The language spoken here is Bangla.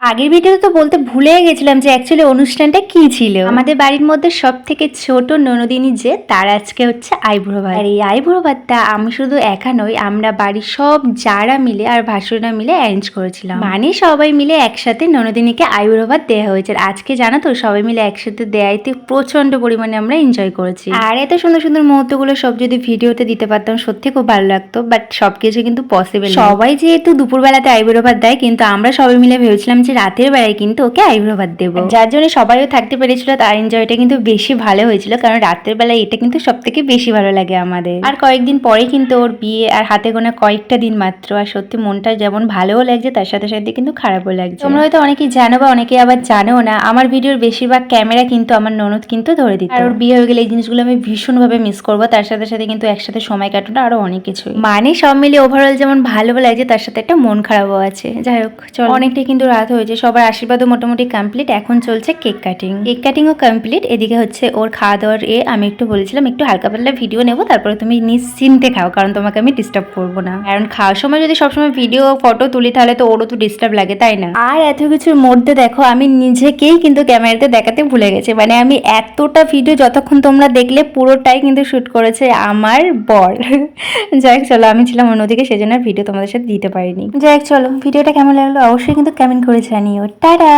আগের ভিডিওতে তো বলতে ভুলে গেছিলাম যে অ্যাকচুয়ালি অনুষ্ঠানটা কি ছিল। আমাদের বাড়ির মধ্যে সব থেকে ছোট ননদিনী যে তার আজকে হচ্ছে আইবুড়ো ভাত। আর এই আইবুড়ো ভাতটা আমি শুধু একা নই, আমরা বাড়ির সব যারা মিলে আর ভাসুররা মিলে অ্যারেঞ্জ করেছিলাম। মানে সবাই মিলে একসাথে ননদিনীকে আইবুড়ো ভাত দেওয়া হয়েছে। আজকে জানো তো সবাই মিলে একসাথে দেয়াইতে প্রচন্ড পরিমাণে আমরা এনজয় করেছি। আর এত সুন্দর সুন্দর মুহূর্তগুলো সব যদি ভিডিওতে দিতে পারতাম সত্যি খুব ভালো লাগতো, বাট সবকিছু কিন্তু পসিবল। সবাই যেহেতু দুপুরবেলাতে আইবুড়ো ভাত দেয়, কিন্তু আমরা সবাই মিলে ভেবেছিলাম যে রাতের বেলায় কিন্তু ওকে আইবুড়ো ভাত দেবো, যার জন্য সবাইও থাকতে পেরেছিল। তার এনজয়টা কিন্তু বেশি ভালো হয়েছিল, কারণ রাতের বেলায় এটা কিন্তু সব থেকে বেশি ভালো লাগে আমাদের। আর কয়েকদিন পরে কিন্তু ওর বিয়ে, আর হাতে গোনা কয়েকটা দিন মাত্র। আর সত্যি মনটা যেমন ভালোও লাগছে তার সাথে সাথে কিন্তু খারাপও লাগছে। তোমরা হয়তো অনেকেই জানো বা অনেকে আবার জানো না, আমার ভিডিওর বেশিরভাগ ক্যামেরা কিন্তু আমার ননদ কিন্তু ধরে দিত। আর ওর বিয়ে হয়ে গেলে এই জিনিসগুলো আমি ভীষণ ভাবে মিস করবো। তার সাথে সাথে কিন্তু একসাথে সময় কাটানো আরো অনেক কিছু, মানে সব মিলে ওভারঅল যেমন ভালো লাগছে তার সাথে একটা মন খারাপও আছে। যাই হোক চলো, অনেকটাই কিন্তু রাত হয়েছে, সবার আশীর্বাদও মোটামুটি কমপ্লিট। এখন চলছে কেক কাটিংও কমপ্লিট। এদিকে হচ্ছে ওর খাওয়া দাওয়ার আমি একটু বলেছিলাম একটু হালকা পাতলা ভিডিও নেবো, তারপরে তুমি নিশ্চিন্তে খাও, কারণ তোমাকে আমি ডিস্টার্ব করবো না। কারণ খাওয়ার সময় যদি সবসময় ভিডিও ফটো তুলি তাহলে তো ওরও তো ডিস্টার্ব লাগে, তাই না? আর এত কিছুর মধ্যে দেখো আমি নিজেকেই কিন্তু ক্যামেরাতে দেখাতে ভুলে গেছি। মানে আমি এতটা ভিডিও যতক্ষণ তোমরা দেখলে পুরোটাই কিন্তু শুট করেছে আমার বর। যাই হোক চলো, আমি ছিলাম অন্যদিকে, সেজন্য ভিডিও তোমাদের সাথে দিতে পারিনি। যাই হোক চলো, ভিডিওটা কেমন লাগলো অবশ্যই কিন্তু কমেন্ট করে জানিও। টাটা।